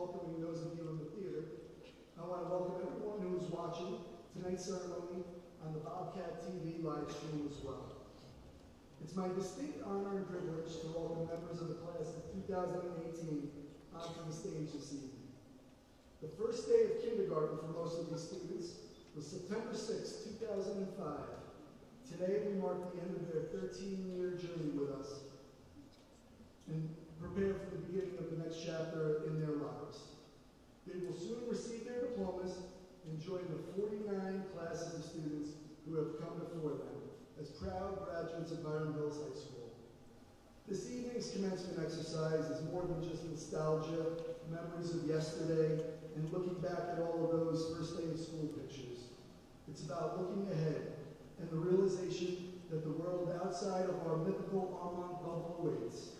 welcoming those of you in the theater, I want to welcome everyone who is watching tonight's ceremony on the Bobcat TV live stream as well. It's my distinct honor and privilege to welcome members of the class of 2018 onto the stage this evening. The first day of kindergarten for most of these students was September 6, 2005. Today we mark the end of their 13-year journey with us and prepare for the beginning of the next chapter in their lives. They will soon receive their diplomas and join the 49 classes of students who have come before them as proud graduates of Byram Hills High School. This evening's commencement exercise is more than just nostalgia, memories of yesterday, and looking back at all of those first day of school pictures. It's about looking ahead and the realization that the world outside of our mythical Armand bubble awaits.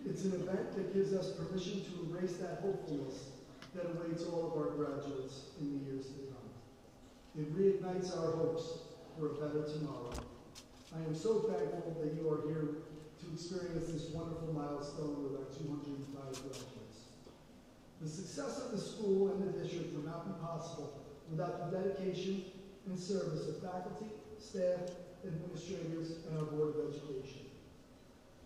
It's an event that gives us permission to embrace that hopefulness that awaits all of our graduates in the years to come. It reignites our hopes for a better tomorrow. I am so thankful that you are here to experience this wonderful milestone with our 205 graduates. The success of the school and the district would not be possible without the dedication and service of faculty, staff, administrators, and our Board of Education.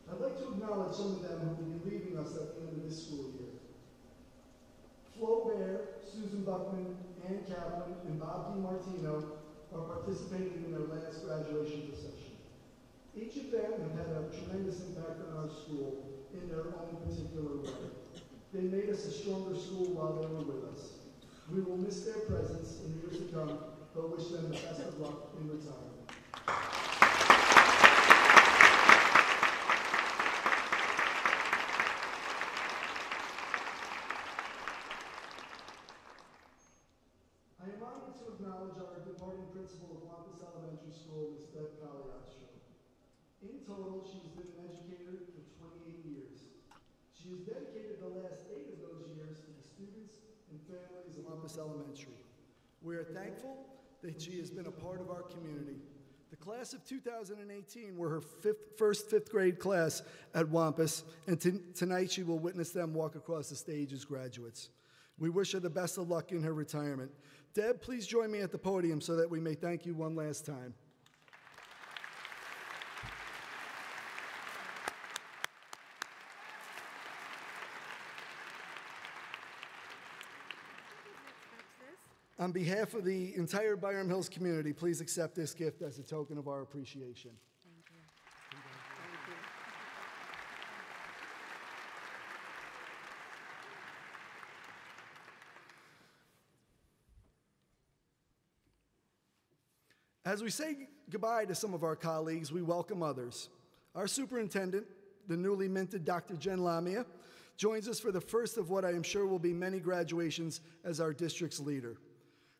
I'd like to acknowledge some of them who will be leaving us at the end of this school year. Flo Bear, Susan Buckman, Ann Kaplan, and Bob DiMartino are participating in their last graduation procession. Each of them have had a tremendous impact on our school in their own particular way. They made us a stronger school while they were with us. We will miss their presence in years to come, but wish them the best of luck in retirement. I am honored to acknowledge our departing principal of Wampus Elementary School, Ms. Bev Cagliostro. In total, she has been an educator for 28 years. She has dedicated the last 8 of those years to the students and families of Wampus Elementary. We are thankful that she has been a part of our community. The class of 2018 were her first fifth grade class at Wampus, and tonight she will witness them walk across the stage as graduates. We wish her the best of luck in her retirement. Deb, please join me at the podium so that we may thank you one last time. On behalf of the entire Byram Hills community, please accept this gift as a token of our appreciation. Thank you. As we say goodbye to some of our colleagues, we welcome others. Our superintendent, the newly minted Dr. Jen Lamia, joins us for the first of what I am sure will be many graduations as our district's leader.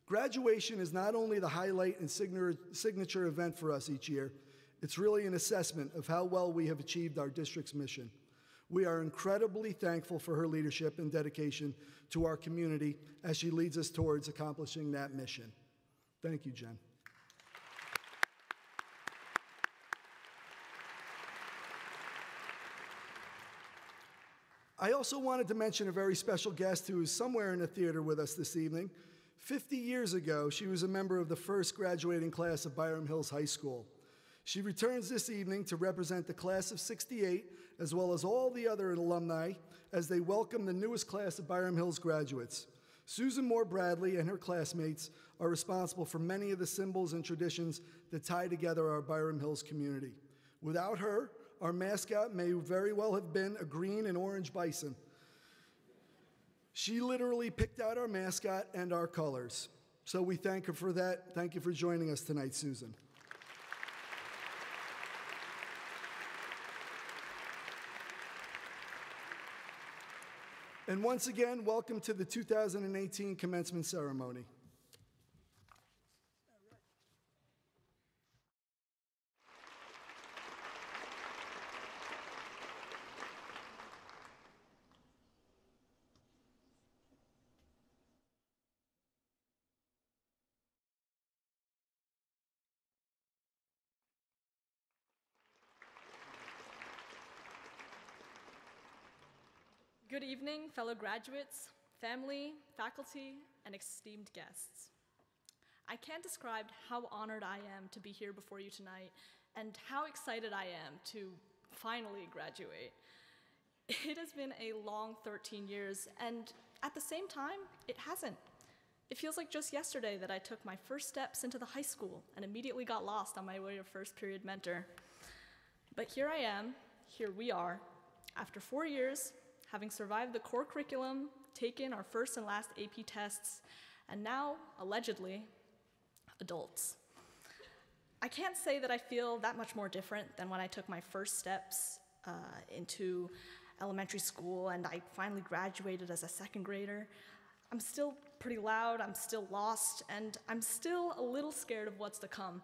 Graduation is not only the highlight and signature event for us each year, it's really an assessment of how well we have achieved our district's mission. We are incredibly thankful for her leadership and dedication to our community as she leads us towards accomplishing that mission. Thank you, Jen. I also wanted to mention a very special guest who is somewhere in the theater with us this evening. 50 years ago, she was a member of the first graduating class of Byram Hills High School. She returns this evening to represent the class of '68, as well as all the other alumni, as they welcome the newest class of Byram Hills graduates. Susan Moore Bradley and her classmates are responsible for many of the symbols and traditions that tie together our Byram Hills community. Without her, our mascot may very well have been a green and orange bison. She literally picked out our mascot and our colors. So we thank her for that. Thank you for joining us tonight, Susan. And once again, welcome to the 2018 commencement ceremony. Good evening, fellow graduates, family, faculty, and esteemed guests. I can't describe how honored I am to be here before you tonight and how excited I am to finally graduate. It has been a long 13 years, and at the same time, it hasn't. It feels like just yesterday that I took my first steps into the high school and immediately got lost on my way to first period mentor. But here I am, here we are, after 4 years, having survived the core curriculum, taken our first and last AP tests, and now, allegedly, adults. I can't say that I feel that much more different than when I took my first steps into elementary school and I finally graduated as a second grader. I'm still pretty loud, I'm still lost, and I'm still a little scared of what's to come.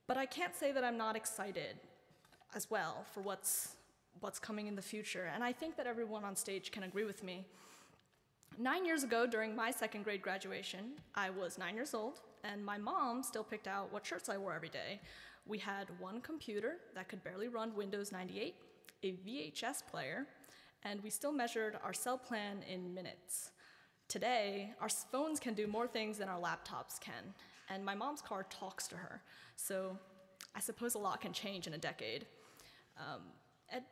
But I can't say that I'm not excited as well for what's coming in the future, and I think that everyone on stage can agree with me. 9 years ago, during my second grade graduation, I was 9 years old, and my mom still picked out what shirts I wore every day. We had one computer that could barely run Windows 98, a VHS player, and we still measured our cell plan in minutes. Today, our phones can do more things than our laptops can, and my mom's car talks to her, so I suppose a lot can change in a decade.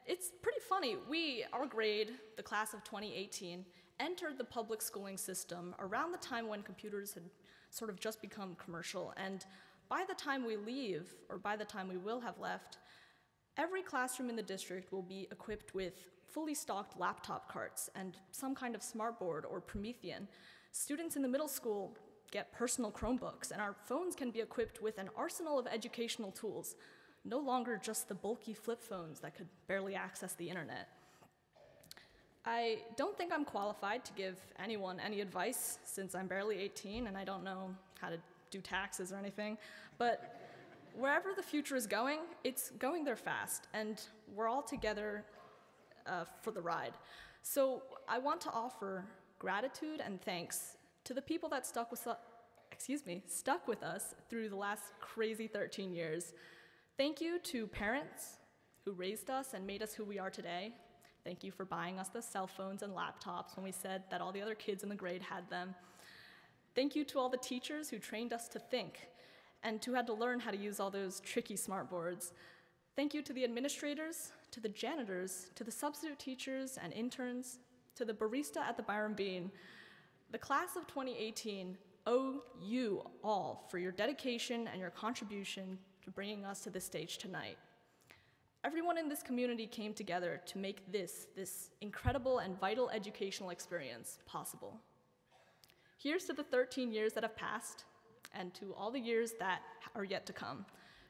It's pretty funny. Our grade, the class of 2018, entered the public schooling system around the time when computers had sort of just become commercial, and by the time we leave, or by the time we will have left, every classroom in the district will be equipped with fully stocked laptop carts and some kind of smartboard or Promethean. Students in the middle school get personal Chromebooks, and our phones can be equipped with an arsenal of educational tools, no longer just the bulky flip phones that could barely access the internet. I don't think I'm qualified to give anyone any advice since I'm barely 18 and I don't know how to do taxes or anything, but wherever the future is going, it's going there fast, and we're all together for the ride. So I want to offer gratitude and thanks to the people that stuck with us through the last crazy 13 years. Thank you to parents who raised us and made us who we are today. Thank you for buying us the cell phones and laptops when we said that all the other kids in the grade had them. Thank you to all the teachers who trained us to think and who had to learn how to use all those tricky smartboards. Thank you to the administrators, to the janitors, to the substitute teachers and interns, to the barista at the Byram Bean. The class of 2018 owe you all for your dedication and your contribution to bringing us to this stage tonight. Everyone in this community came together to make this incredible and vital educational experience possible. Here's to the 13 years that have passed, and to all the years that are yet to come.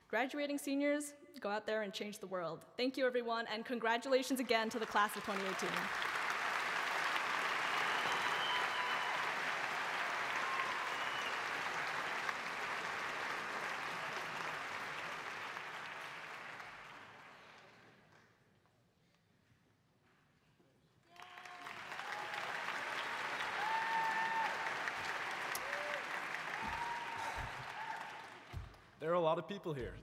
Graduating seniors, go out there and change the world. Thank you, everyone, and congratulations again to the class of 2018. There are a lot of people here.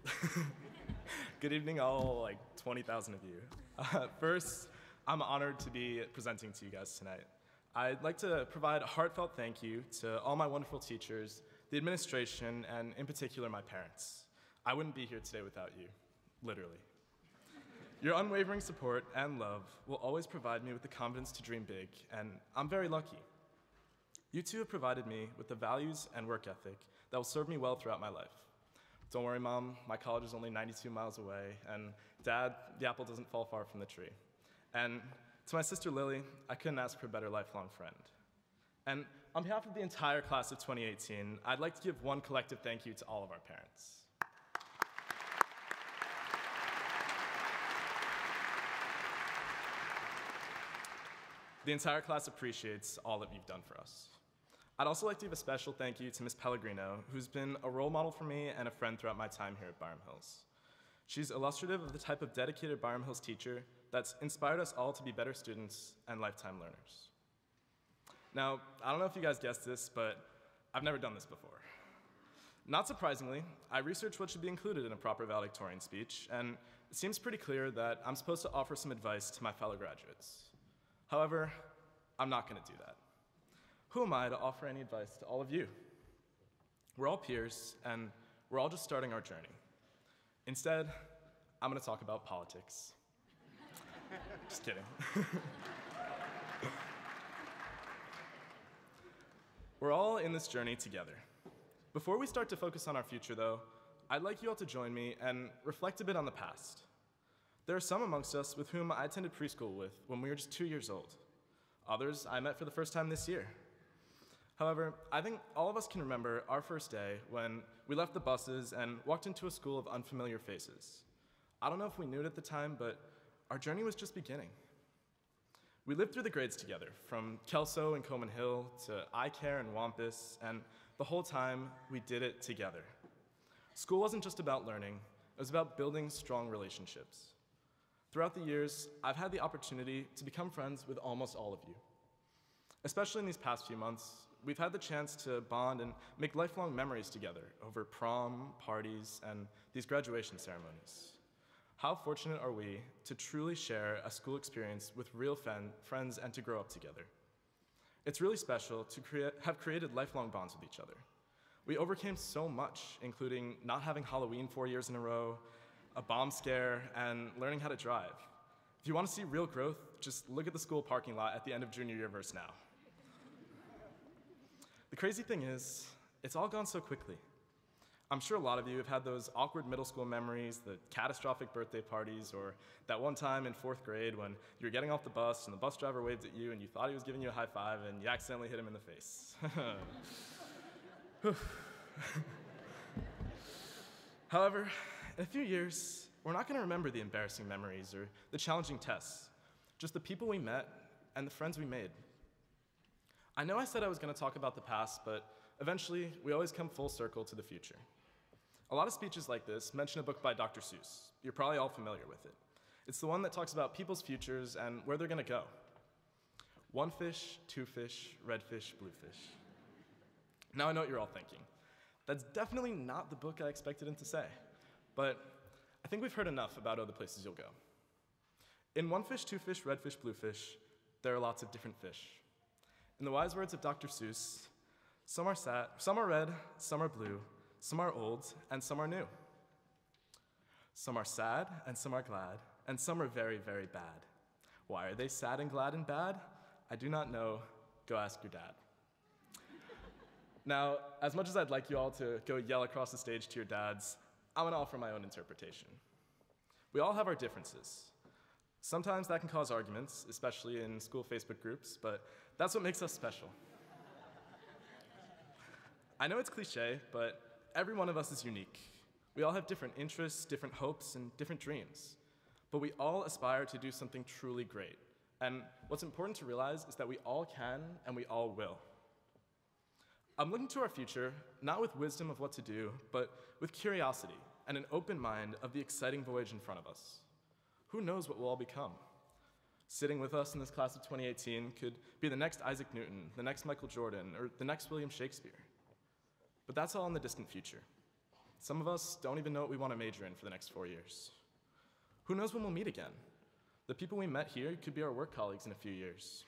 Good evening, all like 20,000 of you. First, I'm honored to be presenting to you guys tonight. I'd like to provide a heartfelt thank you to all my wonderful teachers, the administration, and in particular, my parents. I wouldn't be here today without you, literally. Your unwavering support and love will always provide me with the confidence to dream big, and I'm very lucky. You two have provided me with the values and work ethic that will serve me well throughout my life. Don't worry, Mom, my college is only 92 miles away, and Dad, the apple doesn't fall far from the tree. And to my sister Lily, I couldn't ask for a better lifelong friend. And on behalf of the entire class of 2018, I'd like to give one collective thank you to all of our parents. The entire class appreciates all that you've done for us. I'd also like to give a special thank you to Ms. Pellegrino, who's been a role model for me and a friend throughout my time here at Byram Hills. She's illustrative of the type of dedicated Byram Hills teacher that's inspired us all to be better students and lifetime learners. Now, I don't know if you guys guessed this, but I've never done this before. Not surprisingly, I researched what should be included in a proper valedictorian speech, and it seems pretty clear that I'm supposed to offer some advice to my fellow graduates. However, I'm not going to do that. who am I to offer any advice to all of you? We're all peers, and we're all just starting our journey. Instead, I'm going to talk about politics. Just kidding. We're all in this journey together. Before we start to focus on our future, though, I'd like you all to join me and reflect a bit on the past. There are some amongst us with whom I attended preschool with when we were just 2 years old. Others I met for the first time this year. However, I think all of us can remember our first day when we left the buses and walked into a school of unfamiliar faces. I don't know if we knew it at the time, but our journey was just beginning. We lived through the grades together, from Kelso and Coman Hill to iCare and Wampus, and the whole time we did it together. School wasn't just about learning, it was about building strong relationships. Throughout the years, I've had the opportunity to become friends with almost all of you. Especially in these past few months, we've had the chance to bond and make lifelong memories together over prom, parties, and these graduation ceremonies. How fortunate are we to truly share a school experience with real friends and to grow up together? It's really special to have created lifelong bonds with each other. We overcame so much, including not having Halloween 4 years in a row, a bomb scare, and learning how to drive. If you want to see real growth, just look at the school parking lot at the end of junior year versus now. The crazy thing is, it's all gone so quickly. I'm sure a lot of you have had those awkward middle school memories, the catastrophic birthday parties, or that one time in 4th grade when you were getting off the bus and the bus driver waved at you and you thought he was giving you a high five and you accidentally hit him in the face. However, in a few years, we're not going to remember the embarrassing memories or the challenging tests, just the people we met and the friends we made. I know I said I was going to talk about the past, but eventually, we always come full circle to the future. A lot of speeches like this mention a book by Dr. Seuss. You're probably all familiar with it. It's the one that talks about people's futures and where they're going to go. 1 fish, 2 fish, red fish, blue fish. Now I know what you're all thinking. That's definitely not the book I expected him to say, but I think we've heard enough about other places you'll go. In 1 fish, 2 fish, red fish, blue fish, there are lots of different fish. In the wise words of Dr. Seuss, some are sad, some are red, some are blue, some are old, and some are new. Some are sad, and some are glad, and some are very, very bad. Why are they sad and glad and bad? I do not know. Go ask your dad. Now, as much as I'd like you all to go yell across the stage to your dads, I'm gonna offer my own interpretation. We all have our differences. Sometimes that can cause arguments, especially in school Facebook groups, but that's what makes us special. I know it's cliche, but every one of us is unique. We all have different interests, different hopes, and different dreams. But we all aspire to do something truly great. And what's important to realize is that we all can and we all will. I'm looking to our future, not with wisdom of what to do, but with curiosity and an open mind of the exciting voyage in front of us. Who knows what we'll all become? Sitting with us in this class of 2018 could be the next Isaac Newton, the next Michael Jordan, or the next William Shakespeare. But that's all in the distant future. Some of us don't even know what we want to major in for the next 4 years. Who knows when we'll meet again? The people we met here could be our work colleagues in a few years.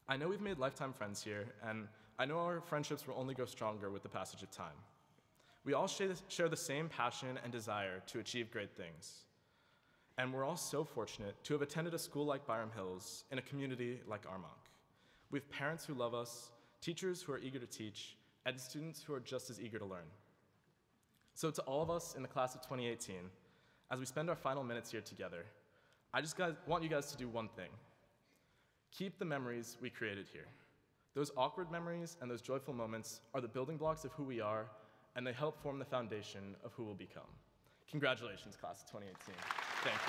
I know we've made lifetime friends here, and I know our friendships will only grow stronger with the passage of time. We all share the same passion and desire to achieve great things. And we're all so fortunate to have attended a school like Byram Hills in a community like Armonk. We have parents who love us, teachers who are eager to teach, and students who are just as eager to learn. So to all of us in the class of 2018, as we spend our final minutes here together, I just want you guys to do one thing. Keep the memories we created here. Those awkward memories and those joyful moments are the building blocks of who we are, and they help form the foundation of who we'll become. Congratulations, class of 2018. Thank you.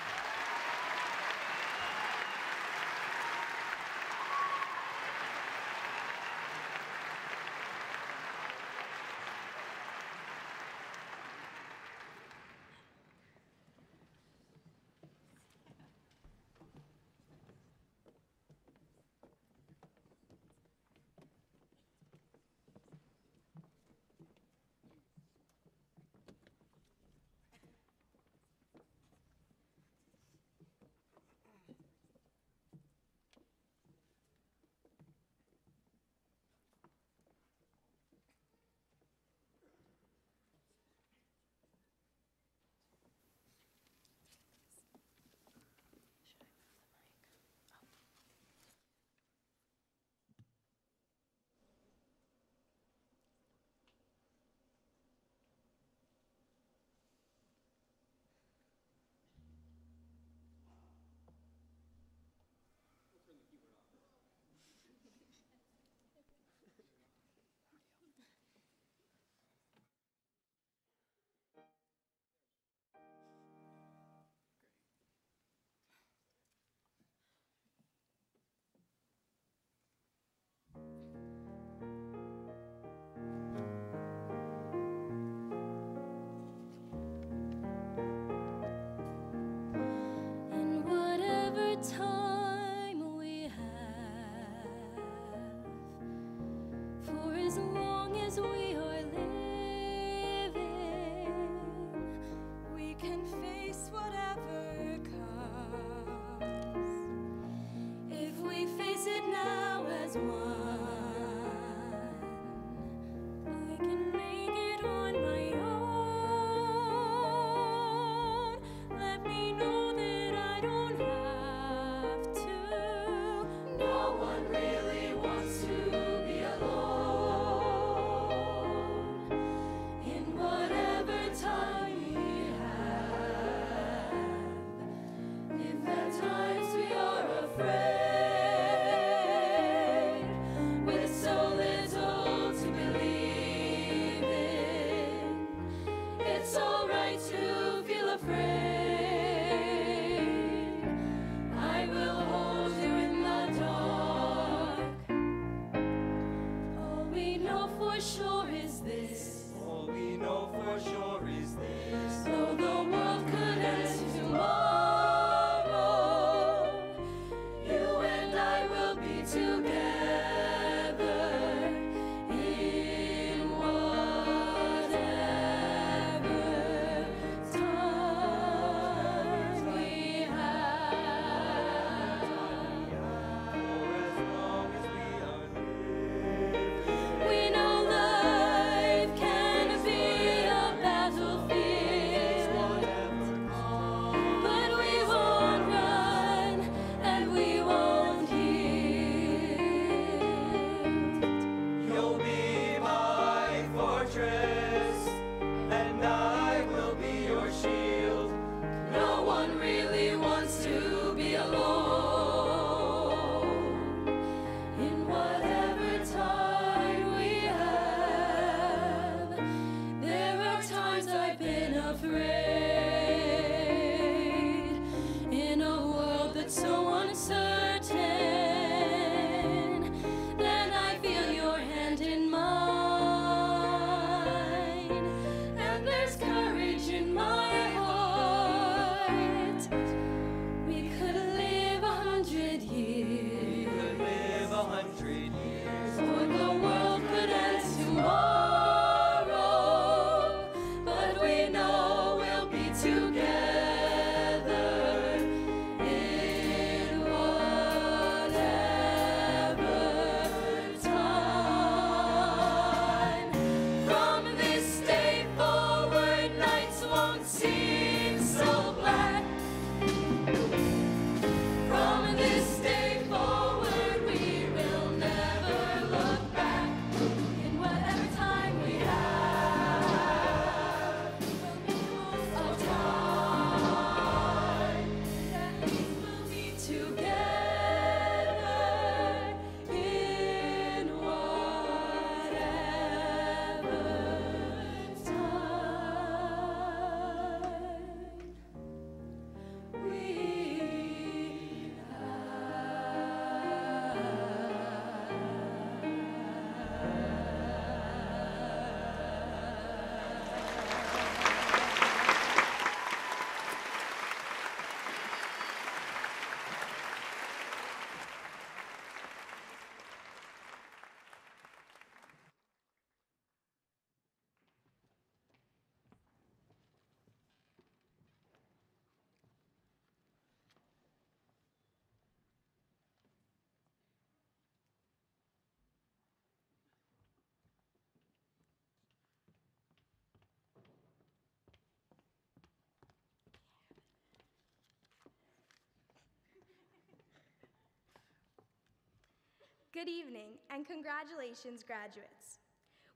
Good evening, and congratulations, graduates.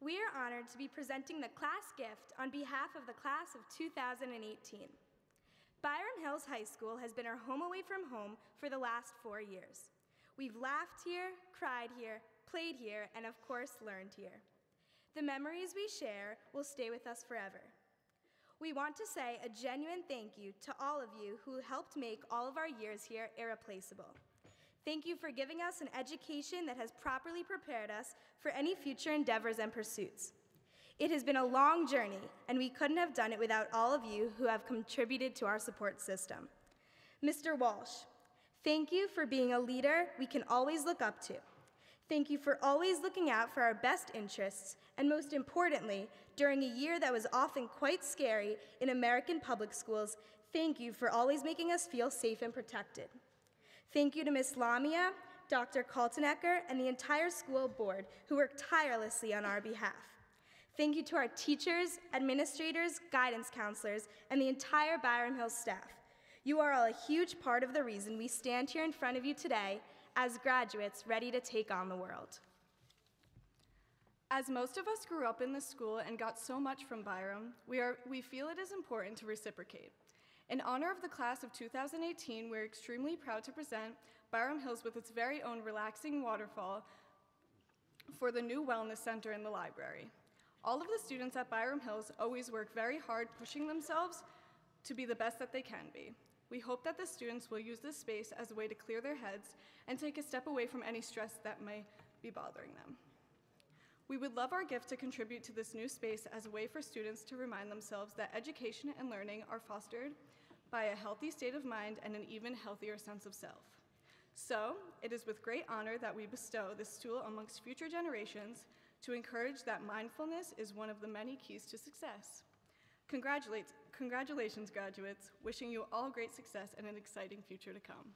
We are honored to be presenting the class gift on behalf of the class of 2018. Byram Hills High School has been our home away from home for the last 4 years. We've laughed here, cried here, played here, and of course, learned here. The memories we share will stay with us forever. We want to say a genuine thank you to all of you who helped make all of our years here irreplaceable. Thank you for giving us an education that has properly prepared us for any future endeavors and pursuits. It has been a long journey, and we couldn't have done it without all of you who have contributed to our support system. Mr. Walsh, thank you for being a leader we can always look up to. Thank you for always looking out for our best interests, and most importantly, during a year that was often quite scary in American public schools, thank you for always making us feel safe and protected. Thank you to Ms. Lamia, Dr. Kaltenecker, and the entire school board who worked tirelessly on our behalf. Thank you to our teachers, administrators, guidance counselors, and the entire Byram Hills staff. You are all a huge part of the reason we stand here in front of you today as graduates ready to take on the world. As most of us grew up in this school and got so much from Byram, we feel it is important to reciprocate. In honor of the class of 2018, we're extremely proud to present Byram Hills with its very own relaxing waterfall for the new wellness center in the library. All of the students at Byram Hills always work very hard, pushing themselves to be the best that they can be. We hope that the students will use this space as a way to clear their heads and take a step away from any stress that may be bothering them. We would love our gift to contribute to this new space as a way for students to remind themselves that education and learning are fostered by a healthy state of mind and an even healthier sense of self. So, it is with great honor that we bestow this tool amongst future generations to encourage that mindfulness is one of the many keys to success. Congratulations, graduates. Wishing you all great success and an exciting future to come.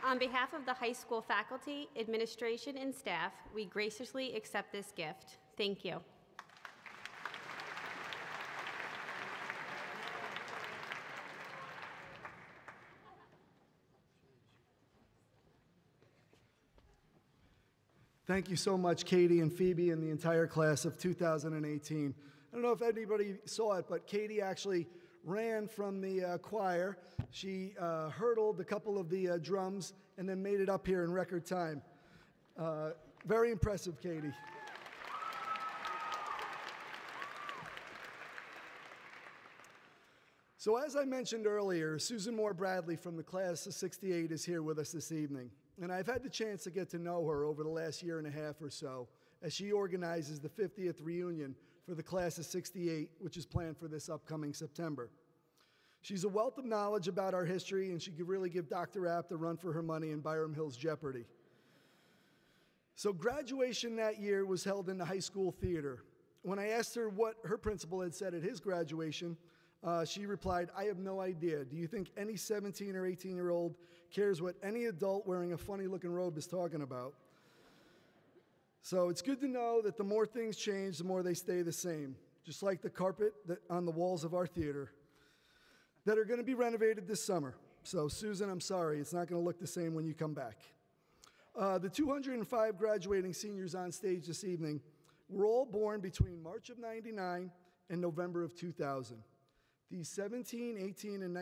On behalf of the high school faculty, administration, and staff, we graciously accept this gift. Thank you. Thank you so much, Katie and Phoebe and the entire class of 2018. I don't know if anybody saw it, but Katie actually ran from the choir. She hurdled a couple of the drums and then made it up here in record time. Very impressive, Katie. So as I mentioned earlier, Susan Moore Bradley from the class of 68 is here with us this evening. And I've had the chance to get to know her over the last year and a half or so as she organizes the 50th reunion for the class of 68, which is planned for this upcoming September. She's a wealth of knowledge about our history, and she could really give Dr. Apt a run for her money in Byram Hills Jeopardy. So graduation that year was held in the high school theater. When I asked her what her principal had said at his graduation, she replied, "I have no idea. Do you think any 17 or 18-year-old cares what any adult wearing a funny-looking robe is talking about?" So it's good to know that the more things change, the more they stay the same, just like the carpet on the walls of our theater that are going to be renovated this summer. So Susan, I'm sorry, it's not going to look the same when you come back. The 205 graduating seniors on stage this evening were all born between March of '99 and November of 2000. These 17, 18, and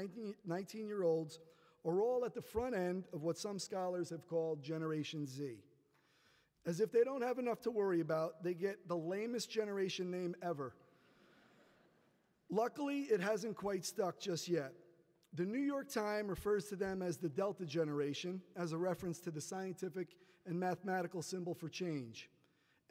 19-year-olds are all at the front end of what some scholars have called Generation Z. As if they don't have enough to worry about, they get the lamest generation name ever. Luckily, it hasn't quite stuck just yet. The New York Times refers to them as the Delta generation, as a reference to the scientific and mathematical symbol for change.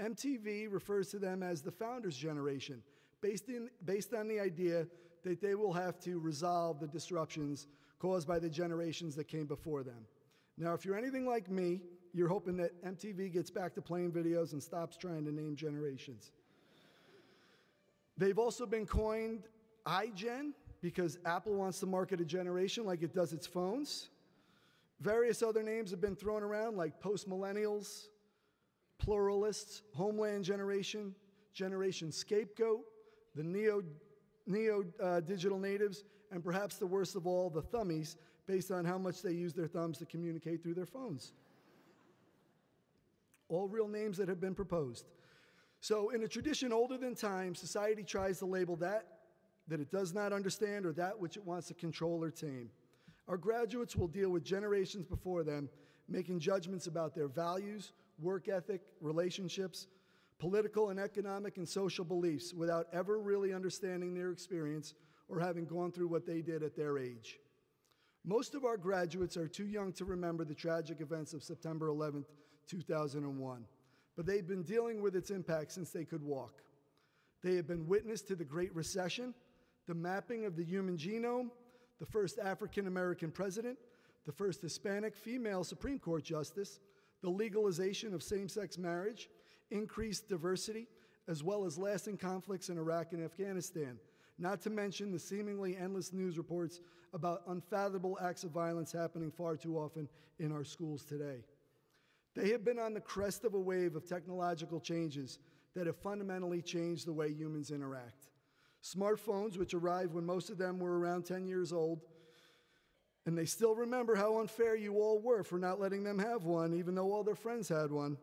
MTV refers to them as the Founders generation, based on the idea that they will have to resolve the disruptions caused by the generations that came before them. Now, if you're anything like me, you're hoping that MTV gets back to playing videos and stops trying to name generations. They've also been coined iGen because Apple wants to market a generation like it does its phones. Various other names have been thrown around like post-millennials, pluralists, homeland generation, generation scapegoat, the digital natives, and perhaps the worst of all, the thummies, based on how much they use their thumbs to communicate through their phones. All real names that have been proposed. So in a tradition older than time, society tries to label that it does not understand or that which it wants to control or tame. Our graduates will deal with generations before them, making judgments about their values, work ethic, relationships, political and economic and social beliefs without ever really understanding their experience or having gone through what they did at their age. Most of our graduates are too young to remember the tragic events of September 11th, 2001, but they've been dealing with its impact since they could walk. They have been witness to the Great Recession, the mapping of the human genome, the first African-American president, the first Hispanic female Supreme Court justice, the legalization of same-sex marriage, increased diversity, as well as lasting conflicts in Iraq and Afghanistan, not to mention the seemingly endless news reports about unfathomable acts of violence happening far too often in our schools today. They have been on the crest of a wave of technological changes that have fundamentally changed the way humans interact. Smartphones, which arrived when most of them were around 10 years old, and they still remember how unfair you all were for not letting them have one, even though all their friends had one,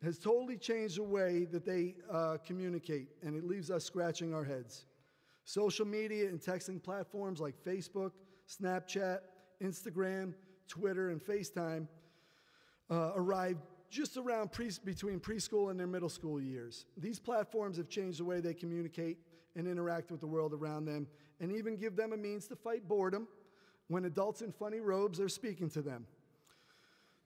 has totally changed the way that they communicate, and it leaves us scratching our heads. Social media and texting platforms like Facebook, Snapchat, Instagram, Twitter, and FaceTime arrived just around between preschool and their middle school years. These platforms have changed the way they communicate and interact with the world around them, and even give them a means to fight boredom when adults in funny robes are speaking to them.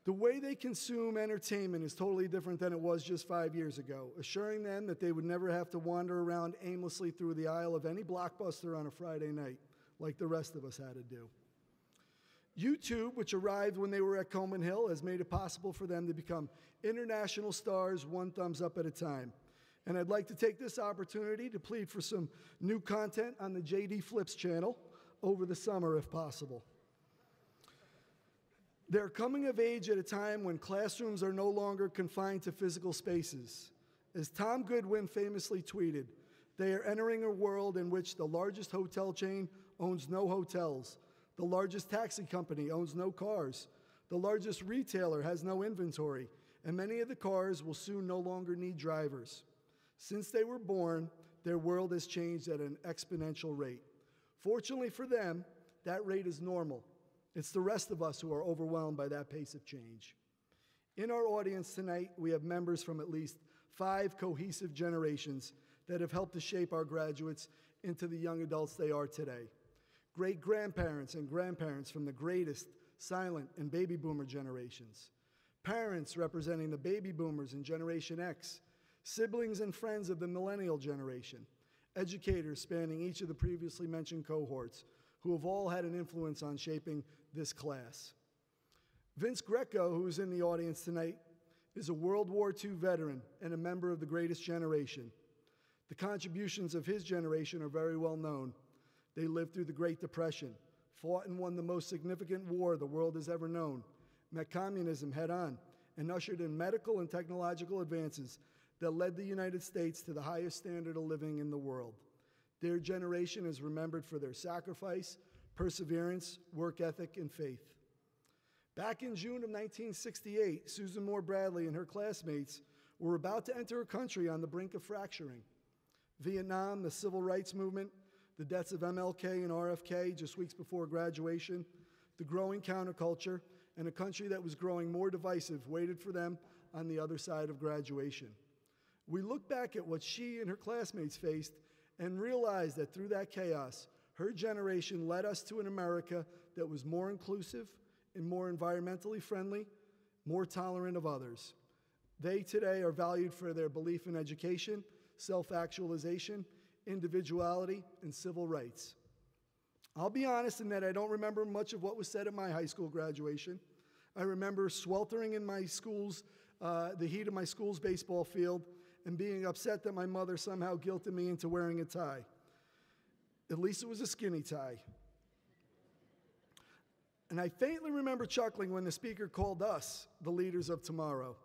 The way they consume entertainment is totally different than it was just 5 years ago, assuring them that they would never have to wander around aimlessly through the aisle of any Blockbuster on a Friday night, like the rest of us had to do. YouTube, which arrived when they were at Coleman Hill, has made it possible for them to become international stars one thumbs up at a time. And I'd like to take this opportunity to plead for some new content on the JD Flips channel over the summer, if possible. They're coming of age at a time when classrooms are no longer confined to physical spaces. As Tom Goodwin famously tweeted, they are entering a world in which the largest hotel chain owns no hotels, the largest taxi company owns no cars, the largest retailer has no inventory, and many of the cars will soon no longer need drivers. Since they were born, their world has changed at an exponential rate. Fortunately for them, that rate is normal. It's the rest of us who are overwhelmed by that pace of change. In our audience tonight, we have members from at least 5 cohesive generations that have helped to shape our graduates into the young adults they are today. Great-grandparents and grandparents from the greatest silent and baby boomer generations. Parents representing the baby boomers and Generation X. Siblings and friends of the millennial generation. Educators spanning each of the previously mentioned cohorts, who have all had an influence on shaping this class. Vince Greco, who is in the audience tonight, is a World War II veteran and a member of the greatest generation. The contributions of his generation are very well known. They lived through the Great Depression, fought and won the most significant war the world has ever known, met communism head on, and ushered in medical and technological advances that led the United States to the highest standard of living in the world. Their generation is remembered for their sacrifice, perseverance, work ethic, and faith. Back in June of 1968, Susan Moore Bradley and her classmates were about to enter a country on the brink of fracturing. Vietnam, the civil rights movement, the deaths of MLK and RFK just weeks before graduation, the growing counterculture, and a country that was growing more divisive waited for them on the other side of graduation. We look back at what she and her classmates faced and realized that through that chaos, her generation led us to an America that was more inclusive and more environmentally friendly, more tolerant of others. They today are valued for their belief in education, self-actualization, individuality, and civil rights. I'll be honest in that I don't remember much of what was said at my high school graduation. I remember sweltering in my school's, the heat of my school's baseball field and being upset that my mother somehow guilted me into wearing a tie. At least it was a skinny tie. And I faintly remember chuckling when the speaker called us the leaders of tomorrow.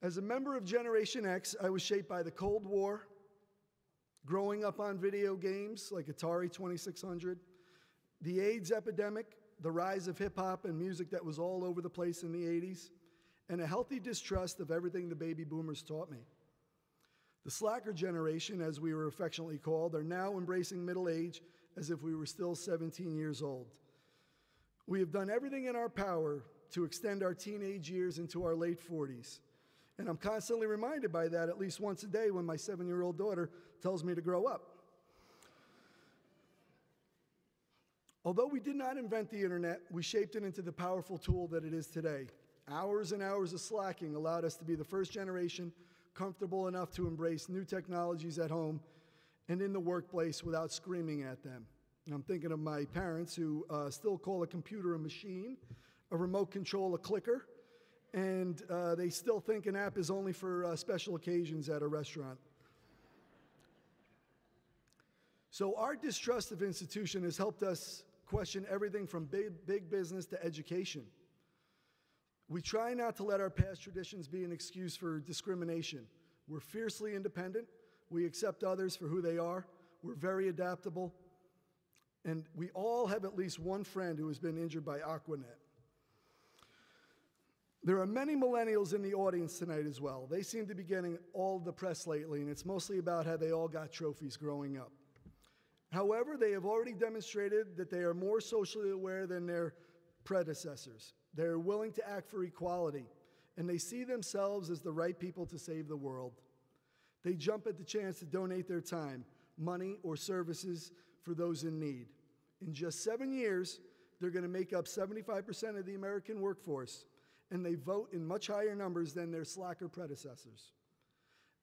As a member of Generation X, I was shaped by the Cold War growing up on video games like Atari 2600, the AIDS epidemic, the rise of hip-hop and music that was all over the place in the 80s, and a healthy distrust of everything the baby boomers taught me. The slacker generation, as we were affectionately called, are now embracing middle age as if we were still 17 years old. We have done everything in our power to extend our teenage years into our late 40s. And I'm constantly reminded by that at least once a day when my 7-year-old daughter tells me to grow up. Although we did not invent the internet, we shaped it into the powerful tool that it is today. Hours and hours of slacking allowed us to be the first generation comfortable enough to embrace new technologies at home and in the workplace without screaming at them. And I'm thinking of my parents who still call a computer a machine, a remote control a clicker, and they still think an app is only for special occasions at a restaurant. So our distrust of institution has helped us question everything from big business to education. We try not to let our past traditions be an excuse for discrimination. We're fiercely independent. We accept others for who they are. We're very adaptable. And we all have at least one friend who has been injured by Aquanet. There are many millennials in the audience tonight as well. They seem to be getting all the press lately, and it's mostly about how they all got trophies growing up. However, they have already demonstrated that they are more socially aware than their predecessors. They are willing to act for equality, and they see themselves as the right people to save the world. They jump at the chance to donate their time, money, or services for those in need. In just 7 years, they're going to make up 75% of the American workforce, and they vote in much higher numbers than their slacker predecessors.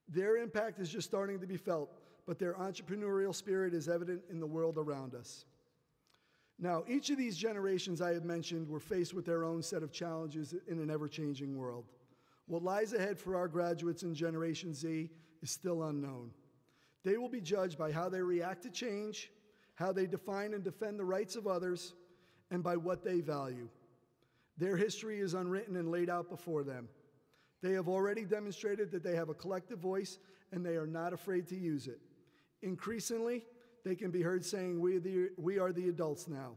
Their impact is just starting to be felt, but their entrepreneurial spirit is evident in the world around us. Now, each of these generations I have mentioned were faced with their own set of challenges in an ever-changing world. What lies ahead for our graduates in Generation Z is still unknown. They will be judged by how they react to change, how they define and defend the rights of others, and by what they value. Their history is unwritten and laid out before them. They have already demonstrated that they have a collective voice, and they are not afraid to use it. Increasingly, they can be heard saying, we are the adults now,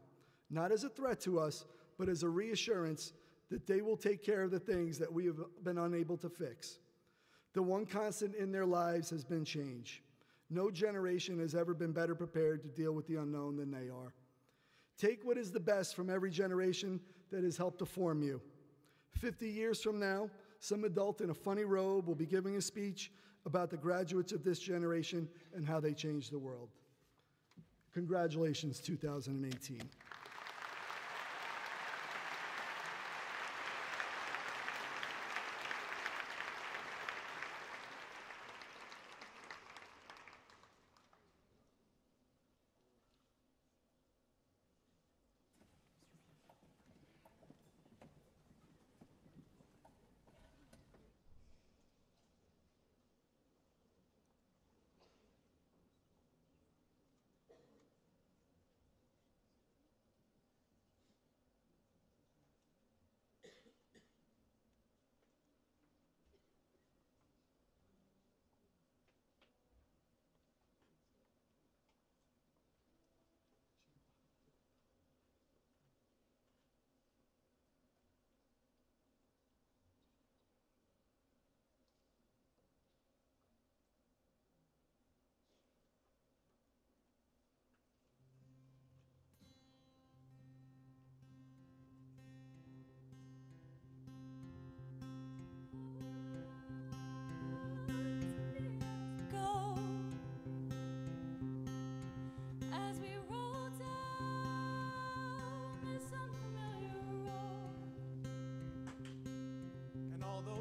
not as a threat to us, but as a reassurance that they will take care of the things that we have been unable to fix. The one constant in their lives has been change. No generation has ever been better prepared to deal with the unknown than they are. Take what is the best from every generation that has helped to form you. 50 years from now, some adult in a funny robe will be giving a speech about the graduates of this generation and how they changed the world. Congratulations, 2018.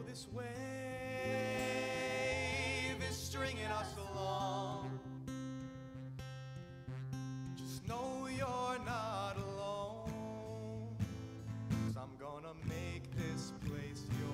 This wave is stringing us along. Just know you're not alone, 'cause I'm gonna make this place your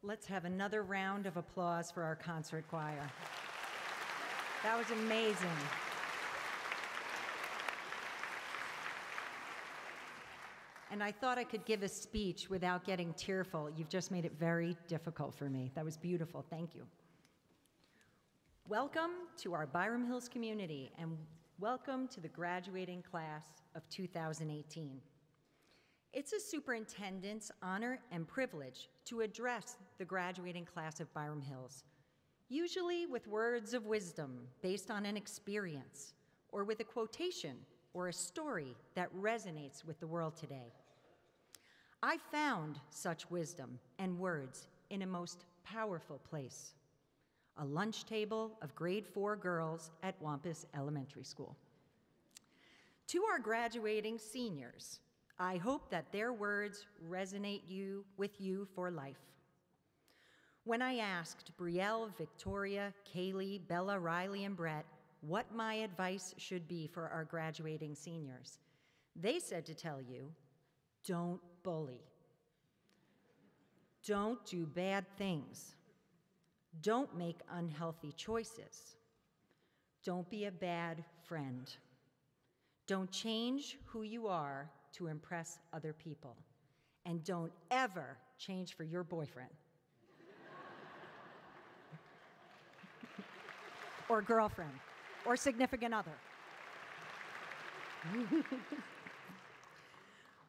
Let's have another round of applause for our concert choir. That was amazing. And I thought I could give a speech without getting tearful. You've just made it very difficult for me. That was beautiful. Thank you. Welcome to our Byram Hills community, and welcome to the graduating class of 2018. It's a superintendent's honor and privilege to address the graduating class of Byram Hills, usually with words of wisdom based on an experience, or with a quotation or a story that resonates with the world today. I found such wisdom and words in a most powerful place, a lunch table of grade 4 girls at Wampus Elementary School. To our graduating seniors, I hope that their words resonate with you for life. When I asked Brielle, Victoria, Kaylee, Bella, Riley, and Brett what my advice should be for our graduating seniors, they said to tell you, don't bully. Don't do bad things. Don't make unhealthy choices. Don't be a bad friend. Don't change who you are to impress other people. And don't ever change for your boyfriend. Or girlfriend, or significant other.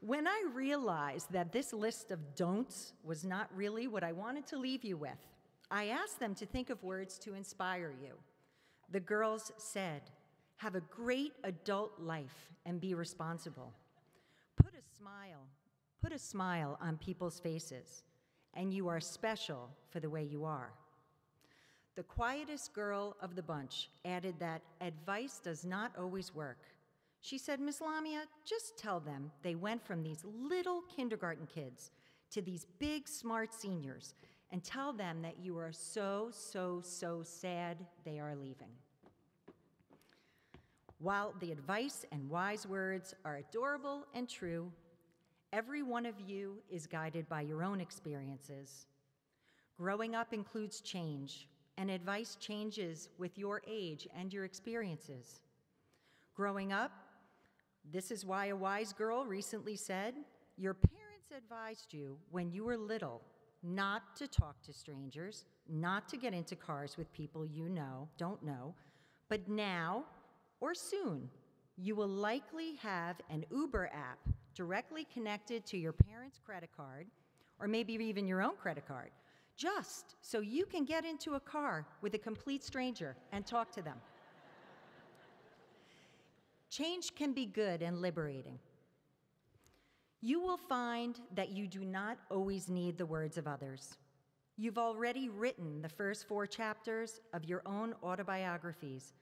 When I realized that this list of don'ts was not really what I wanted to leave you with, I asked them to think of words to inspire you. The girls said, have a great adult life and be responsible. Put a smile on people's faces, and you are special for the way you are. The quietest girl of the bunch added that advice does not always work. She said, Miss Lamia, just tell them they went from these little kindergarten kids to these big, smart seniors, and tell them that you are so, so, so sad they are leaving. While the advice and wise words are adorable and true, every one of you is guided by your own experiences. Growing up includes change, and advice changes with your age and your experiences. Growing up, this is why a wise girl recently said, your parents advised you when you were little not to talk to strangers, not to get into cars with people you don't know, but now or soon, you will likely have an Uber app directly connected to your parents' credit card, or maybe even your own credit card, just so you can get into a car with a complete stranger and talk to them. Change can be good and liberating. You will find that you do not always need the words of others. You've already written the first 4 chapters of your own autobiographies,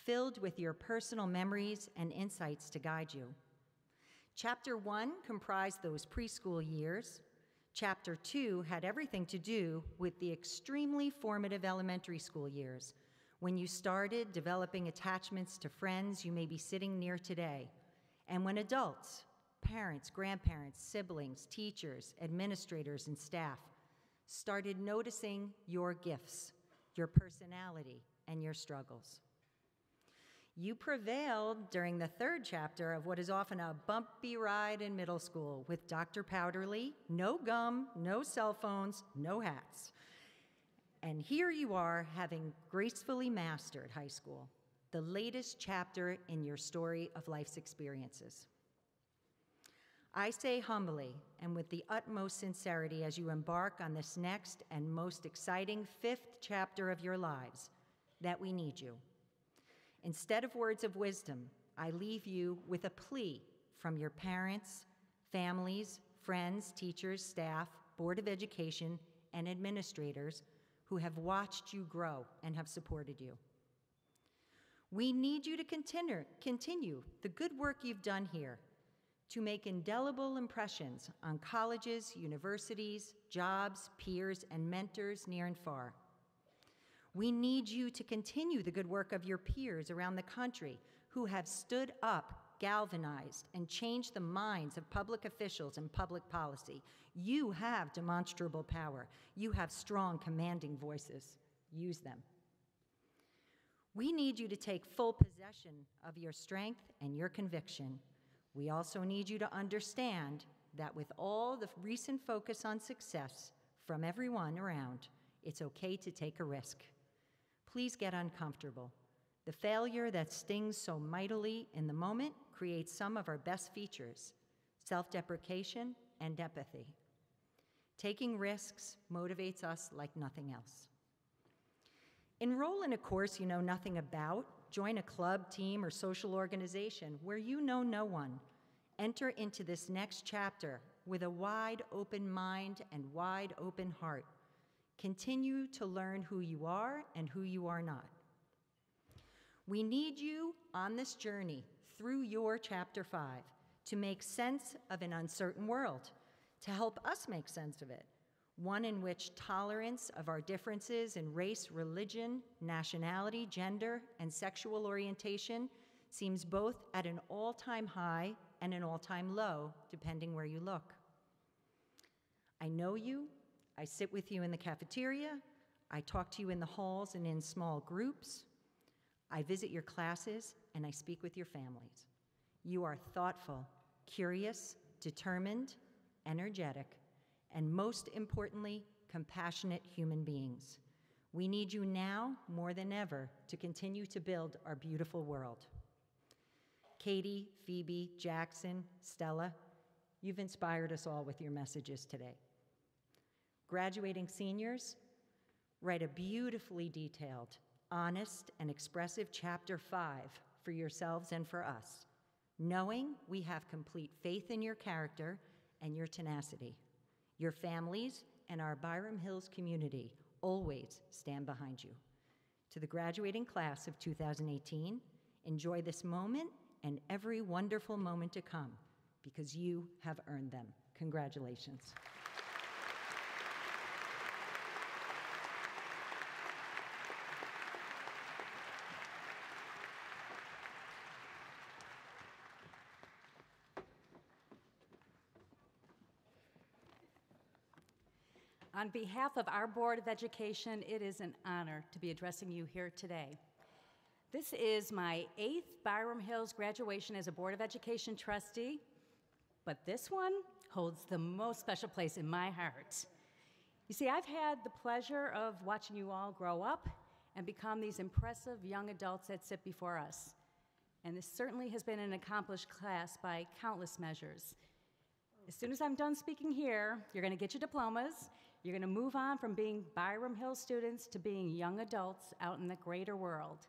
filled with your personal memories and insights to guide you. Chapter 1 comprised those preschool years. Chapter 2 had everything to do with the extremely formative elementary school years, when you started developing attachments to friends you may be sitting near today, and when adults, parents, grandparents, siblings, teachers, administrators, and staff started noticing your gifts, your personality, and your struggles. You prevailed during the 3rd chapter of what is often a bumpy ride in middle school with Dr. Powderly, no gum, no cell phones, no hats. And here you are, having gracefully mastered high school, the latest chapter in your story of life's experiences. I say humbly and with the utmost sincerity as you embark on this next and most exciting 5th chapter of your lives, that we need you. Instead of words of wisdom, I leave you with a plea from your parents, families, friends, teachers, staff, Board of Education, and administrators who have watched you grow and have supported you. We need you to continue the good work you've done here to make indelible impressions on colleges, universities, jobs, peers, and mentors near and far. We need you to continue the good work of your peers around the country who have stood up galvanized, and changed the minds of public officials and public policy. You have demonstrable power. You have strong, commanding voices. Use them. We need you to take full possession of your strength and your conviction. We also need you to understand that with all the recent focus on success from everyone around, it's okay to take a risk. Please get uncomfortable. The failure that stings so mightily in the moment creates some of our best features: self-deprecation and empathy. Taking risks motivates us like nothing else. Enroll in a course you know nothing about. Join a club, team, or social organization where you know no one. Enter into this next chapter with a wide open mind and wide open heart. Continue to learn who you are and who you are not. We need you on this journey through your Chapter 5 to make sense of an uncertain world, to help us make sense of it, one in which tolerance of our differences in race, religion, nationality, gender, and sexual orientation seems both at an all-time high and an all-time low, depending where you look. I know you. I sit with you in the cafeteria. I talk to you in the halls and in small groups. I visit your classes, and I speak with your families. You are thoughtful, curious, determined, energetic, and most importantly, compassionate human beings. We need you now more than ever to continue to build our beautiful world. Katie, Phoebe, Jackson, Stella, you've inspired us all with your messages today. Graduating seniors, write a beautifully detailed, honest, and expressive Chapter 5 for yourselves and for us, knowing we have complete faith in your character and your tenacity. Your families and our Byram Hills community always stand behind you. To the graduating class of 2018, enjoy this moment and every wonderful moment to come, because you have earned them. Congratulations. On behalf of our Board of Education, it is an honor to be addressing you here today. This is my 8th Byram Hills graduation as a Board of Education trustee, but this one holds the most special place in my heart. You see, I've had the pleasure of watching you all grow up and become these impressive young adults that sit before us. And this certainly has been an accomplished class by countless measures. As soon as I'm done speaking here, you're going to get your diplomas. You're going to move on from being Byram Hills students to being young adults out in the greater world.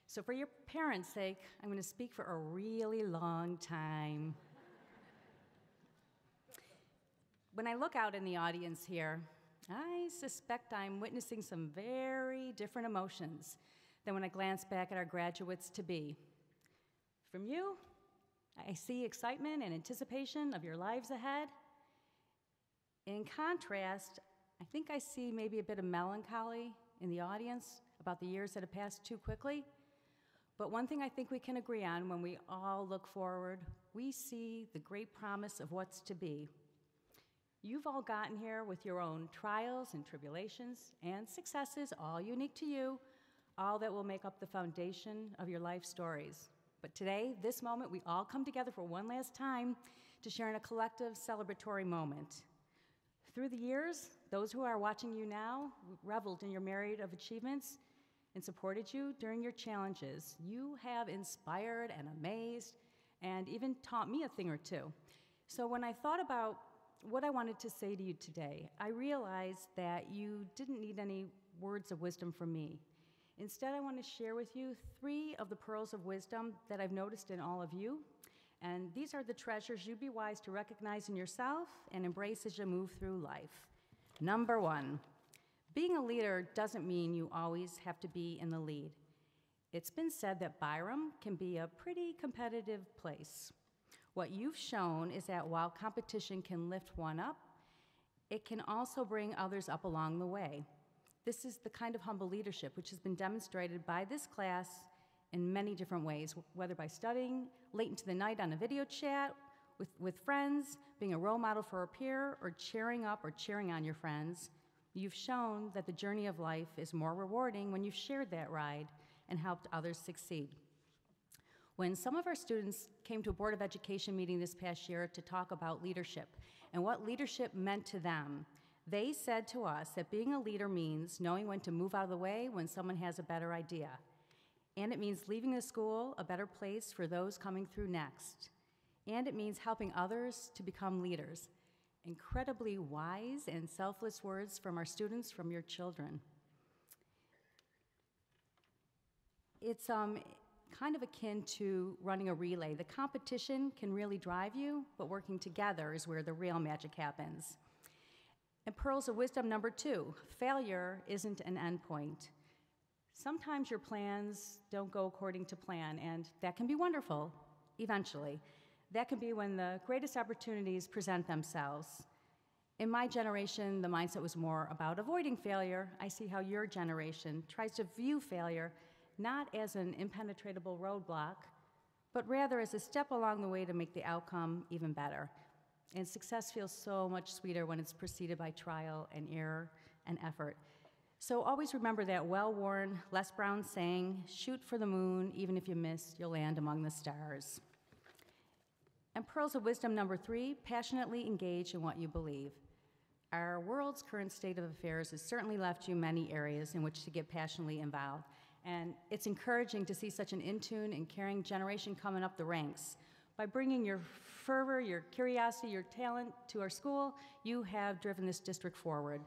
So for your parents' sake, I'm going to speak for a really long time. When I look out in the audience here, I suspect I'm witnessing some very different emotions than when I glance back at our graduates-to-be. From you, I see excitement and anticipation of your lives ahead. In contrast, I think I see maybe a bit of melancholy in the audience about the years that have passed too quickly. But one thing I think we can agree on when we all look forward, we see the great promise of what's to be. You've all gotten here with your own trials and tribulations and successes, all unique to you, all that will make up the foundation of your life stories. But today, this moment, we all come together for one last time to share in a collective celebratory moment. Through the years, those who are watching you now reveled in your myriad of achievements and supported you during your challenges. You have inspired and amazed and even taught me a thing or two. So when I thought about what I wanted to say to you today, I realized that you didn't need any words of wisdom from me. Instead, I want to share with you 3 of the pearls of wisdom that I've noticed in all of you. And these are the treasures you'd be wise to recognize in yourself and embrace as you move through life. Number 1, being a leader doesn't mean you always have to be in the lead. It's been said that Byram can be a pretty competitive place. What you've shown is that while competition can lift one up, it can also bring others up along the way. This is the kind of humble leadership which has been demonstrated by this class in many different ways, whether by studying late into the night on a video chat with friends, being a role model for a peer, or cheering up or cheering on your friends. You've shown that the journey of life is more rewarding when you've shared that ride and helped others succeed. When some of our students came to a Board of Education meeting this past year to talk about leadership and what leadership meant to them, they said to us that being a leader means knowing when to move out of the way when someone has a better idea. And it means leaving the school a better place for those coming through next. And it means helping others to become leaders. Incredibly wise and selfless words from our students, from your children. It's kind of akin to running a relay. The competition can really drive you, but working together is where the real magic happens. And pearls of wisdom number 2, failure isn't an endpoint. Sometimes your plans don't go according to plan, and that can be wonderful, eventually. That can be when the greatest opportunities present themselves. In my generation, the mindset was more about avoiding failure. I see how your generation tries to view failure not as an impenetrable roadblock, but rather as a step along the way to make the outcome even better. And success feels so much sweeter when it's preceded by trial and error and effort. So always remember that well-worn Les Brown saying, shoot for the moon, even if you miss, you'll land among the stars. And pearls of wisdom number 3, passionately engage in what you believe. Our world's current state of affairs has certainly left you many areas in which to get passionately involved. And it's encouraging to see such an in-tune and caring generation coming up the ranks. By bringing your fervor, your curiosity, your talent to our school, you have driven this district forward.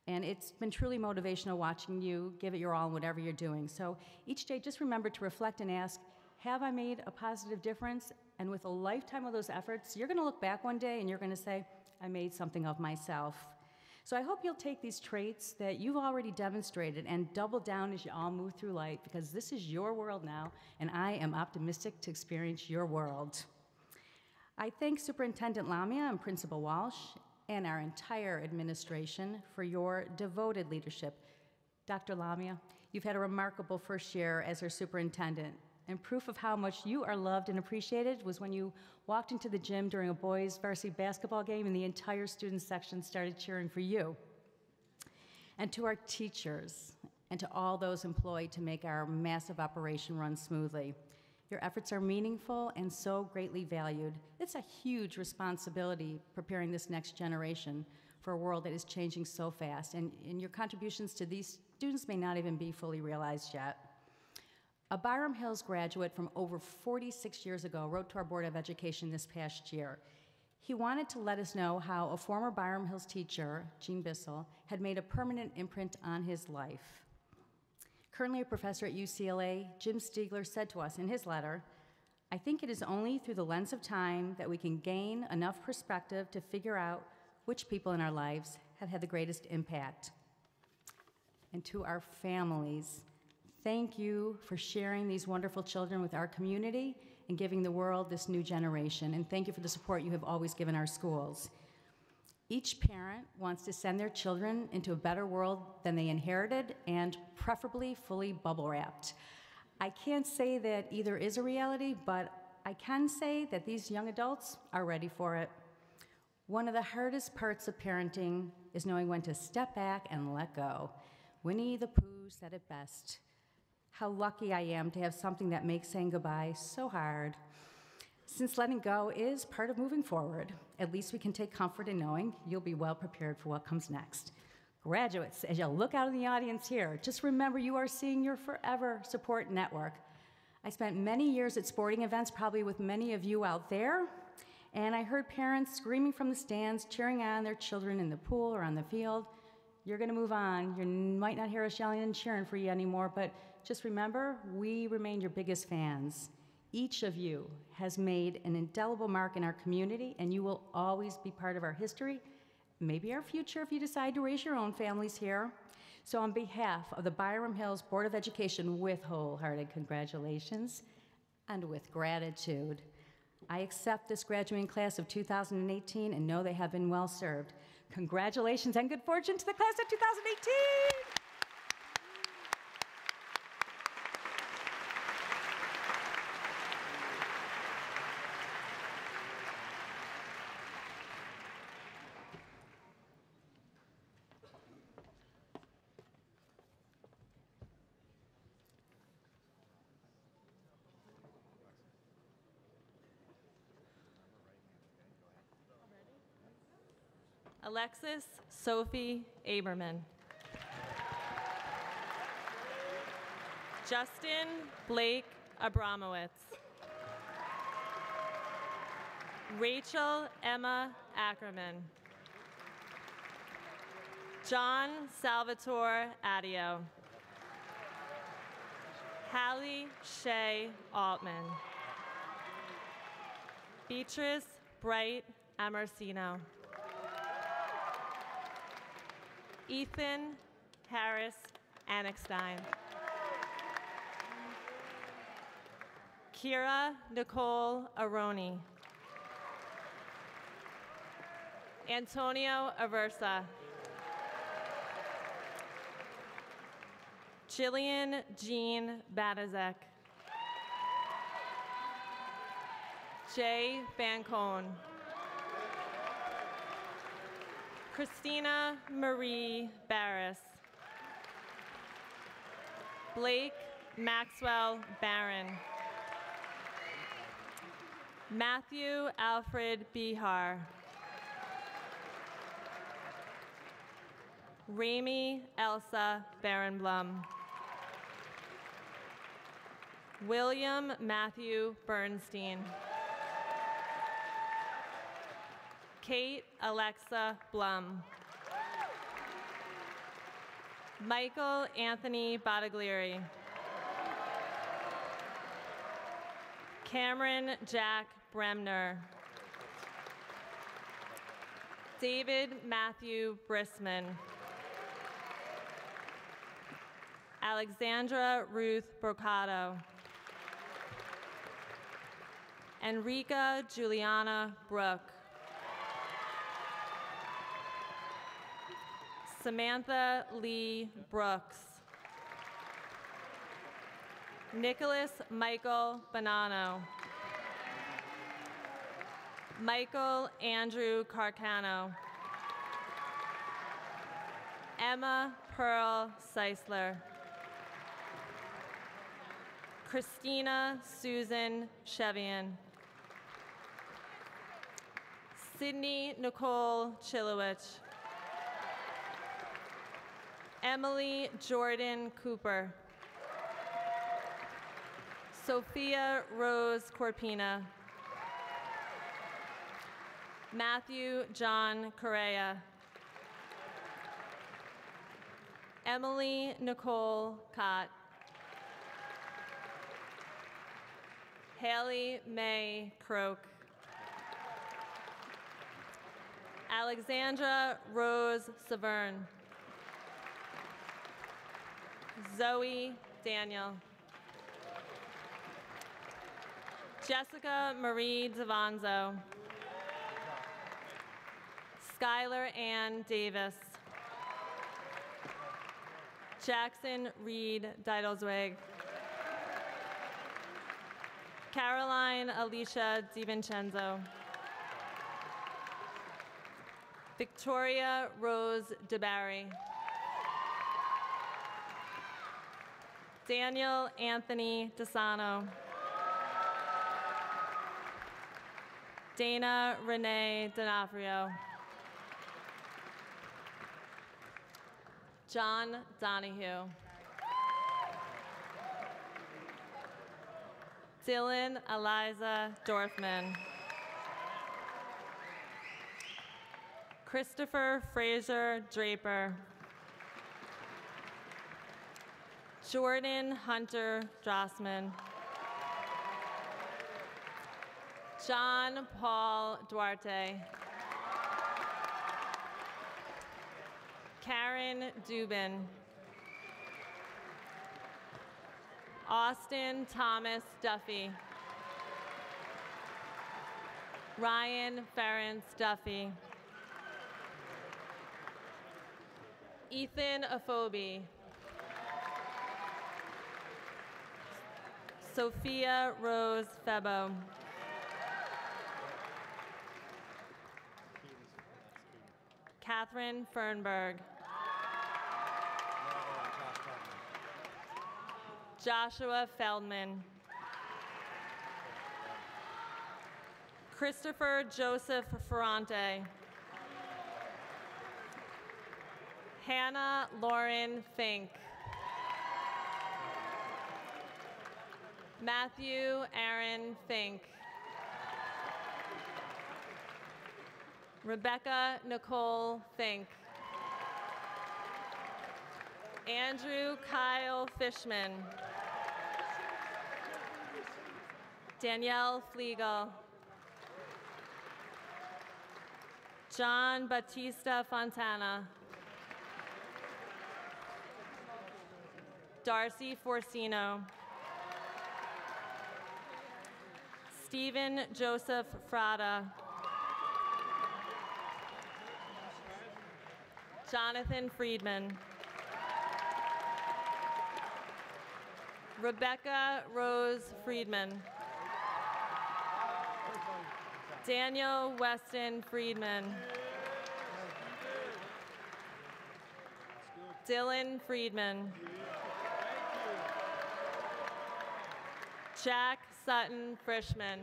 And it's been truly motivational watching you give it your all in whatever you're doing. So each day, just remember to reflect and ask, have I made a positive difference? And with a lifetime of those efforts, you're gonna look back one day and you're gonna say, I made something of myself. So I hope you'll take these traits that you've already demonstrated and double down as you all move through life, because this is your world now, and I am optimistic to experience your world. I thank Superintendent Lamia and Principal Walsh and our entire administration for your devoted leadership. Dr. Lamia, you've had a remarkable first year as our superintendent, and proof of how much you are loved and appreciated was when you walked into the gym during a boys' varsity basketball game and the entire student section started cheering for you. And to our teachers and to all those employed to make our massive operation run smoothly. Your efforts are meaningful and so greatly valued. It's a huge responsibility preparing this next generation for a world that is changing so fast, and your contributions to these students may not even be fully realized yet. A Byram Hills graduate from over 46 years ago wrote to our Board of Education this past year. He wanted to let us know how a former Byram Hills teacher, Gene Bissell, had made a permanent imprint on his life. Currently a professor at UCLA, Jim Stiegler said to us in his letter, I think it is only through the lens of time that we can gain enough perspective to figure out which people in our lives have had the greatest impact. And to our families, thank you for sharing these wonderful children with our community and giving the world this new generation. And thank you for the support you have always given our schools. Each parent wants to send their children into a better world than they inherited, and preferably fully bubble wrapped. I can't say that either is a reality, but I can say that these young adults are ready for it. One of the hardest parts of parenting is knowing when to step back and let go. Winnie the Pooh said it best. How lucky I am to have something that makes saying goodbye so hard. Since letting go is part of moving forward, at least we can take comfort in knowing you'll be well prepared for what comes next. Graduates, as you look out in the audience here, just remember you are seeing your forever support network. I spent many years at sporting events, probably with many of you out there, and I heard parents screaming from the stands, cheering on their children in the pool or on the field. You're gonna move on. You might not hear us yelling and cheering for you anymore, but just remember, we remain your biggest fans. Each of you has made an indelible mark in our community, and you will always be part of our history, maybe our future if you decide to raise your own families here. So on behalf of the Byram Hills Board of Education, with wholehearted congratulations and with gratitude, I accept this graduating class of 2018 and know they have been well served. Congratulations and good fortune to the class of 2018! Alexis Sophie Aberman. Justin Blake Abramowitz. Rachel Emma Ackerman. John Salvatore Adio. Hallie Shea Altman. Beatrice Bright Amercino. Ethan Harris Annickstein. Kira Nicole Aroni. Antonio Aversa. Jillian Jean Badazek. Jay Bancone. Christina Marie Barris. Blake Maxwell Barron. Matthew Alfred Bihar. Rami Elsa Barenblum. William Matthew Bernstein. Kate Alexa Blum. Michael Anthony Badaglieri. Cameron Jack Bremner. David Matthew Brisman. Alexandra Ruth Brocato. Enrica Juliana Brooke. Samantha Lee Brooks. Nicholas Michael Bonanno. Michael Andrew Carcano. Emma Pearl Seisler. Christina Susan Chevian. Sydney Nicole Chilowich. Emily Jordan Cooper. Sophia Rose Corpina. Matthew John Correa. Emily Nicole Cott. Haley May Croak. Alexandra Rose Severn. Zoe Daniel. Jessica Marie Devanzo. Skylar Ann Davis. Jackson Reed Deidelswig. Caroline Alicia DiVincenzo. Victoria Rose DeBarry. Daniel Anthony DeSano. Dana Renee D'Onofrio. John Donahue. Dylan Eliza Dorfman. Christopher Fraser Draper. Jordan Hunter Drossman. John Paul Duarte. Karen Dubin. Austin Thomas Duffy. Ryan Ference Duffy. Ethan Afobe. Sophia Rose Febo. Catherine Fernberg. Joshua Feldman. Christopher Joseph Ferrante. Hannah Lauren Fink. Matthew Aaron Fink. Rebecca Nicole Fink. Andrew Kyle Fishman. Danielle Fliegel. John Batista Fontana. Darcy Forcino. Stephen Joseph Frada. Jonathan Friedman. Rebecca Rose Friedman. Daniel Weston Friedman. Dylan Friedman. Jack Sutton Frischman.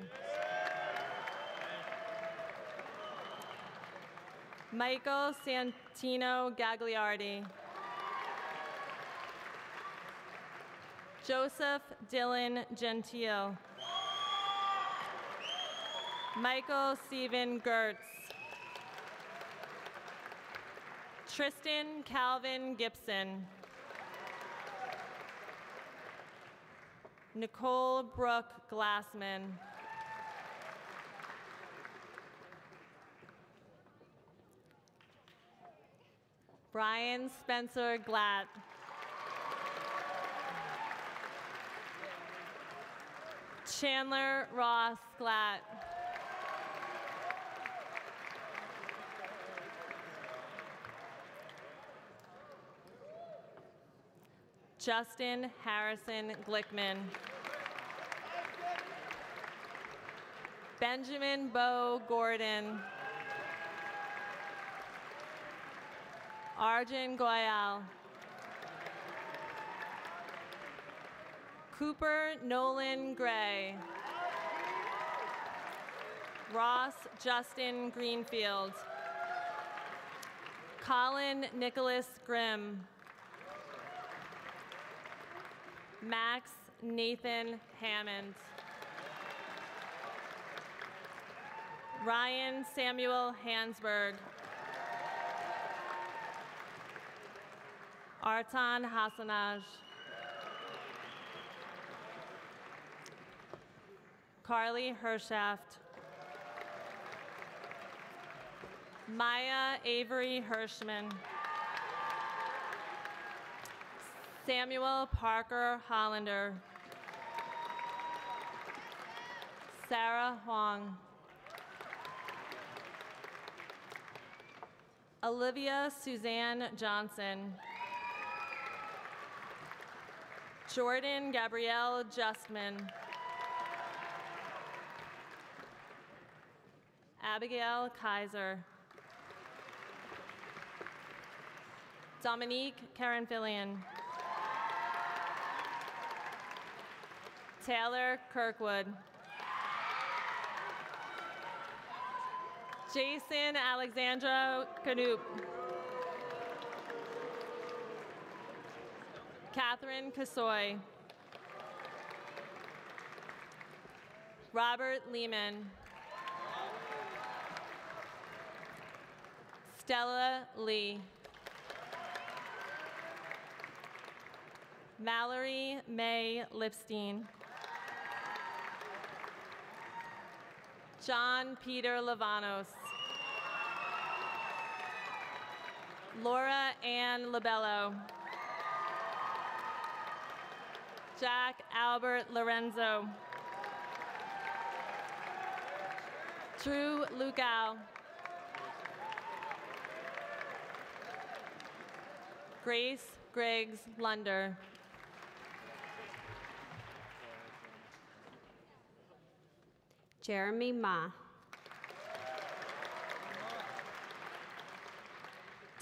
Michael Santino Gagliardi. Joseph Dylan Gentile. Michael Stephen Gertz. Tristan Calvin Gibson. Nicole Brooke Glassman. Brian Spencer Glatt. Chandler Ross Glatt. Justin Harrison Glickman. Benjamin Bo Gordon. Arjun Goyal. Cooper Nolan Gray. Ross Justin Greenfield. Colin Nicholas Grimm. Max Nathan Hammond. Ryan Samuel Hansberg. Artan Hassanaj. Carly Hershaft. Maya Avery Hirschman. Samuel Parker Hollander. Sarah Huang. Olivia Suzanne Johnson. Jordan Gabrielle Justman. Abigail Kaiser. Dominique Karenfillian. Taylor Kirkwood. Jason Alexandra Canoop. Catherine Kasoy. Robert Lehman. Stella Lee. Mallory May Lipstein. John Peter Lavanos. Laura Ann Labello. Jack Albert Lorenzo. Drew Lukau. Grace Griggs Lunder. Jeremy Ma.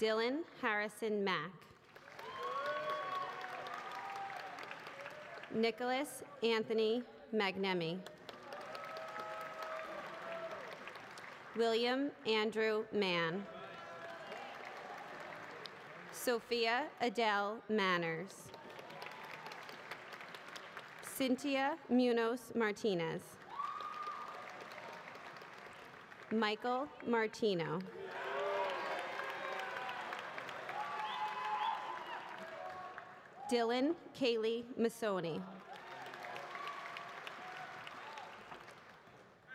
Dylan Harrison Mack. Nicholas Anthony Magnemi. William Andrew Mann. Sophia Adele Manners. Cynthia Munoz Martinez. Michael Martino. Dylan Kaylee Masoni.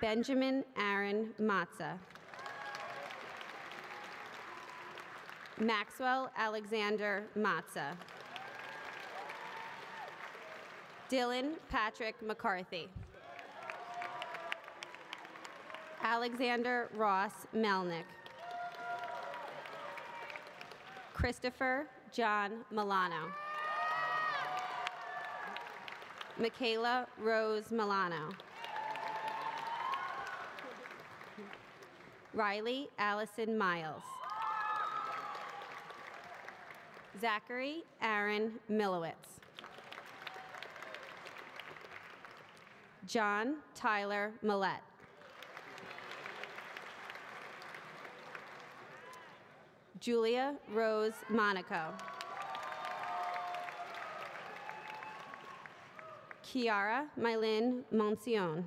Benjamin Aaron Matza. Maxwell Alexander Matza. Dylan Patrick McCarthy. Alexander Ross Melnick. Christopher John Milano. Michaela Rose Milano. Riley Allison Miles. Zachary Aaron Milowitz. John Tyler Millette. Julia Rose Monaco. Kiara Mylin Monsione.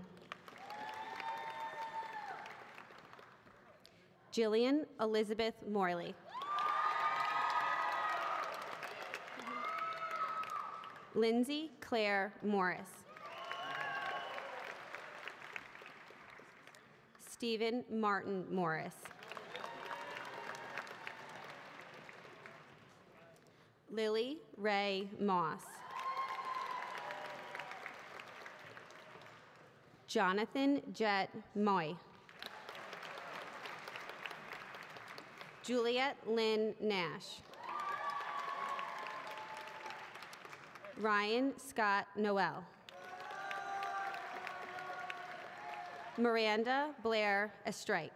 Jillian Elizabeth Morley. Lindsay Claire Morris. Stephen Martin Morris. Lily Ray Moss. Jonathan Jet Moy. Juliet Lynn Nash. Ryan Scott Noel. Miranda Blair Estrike.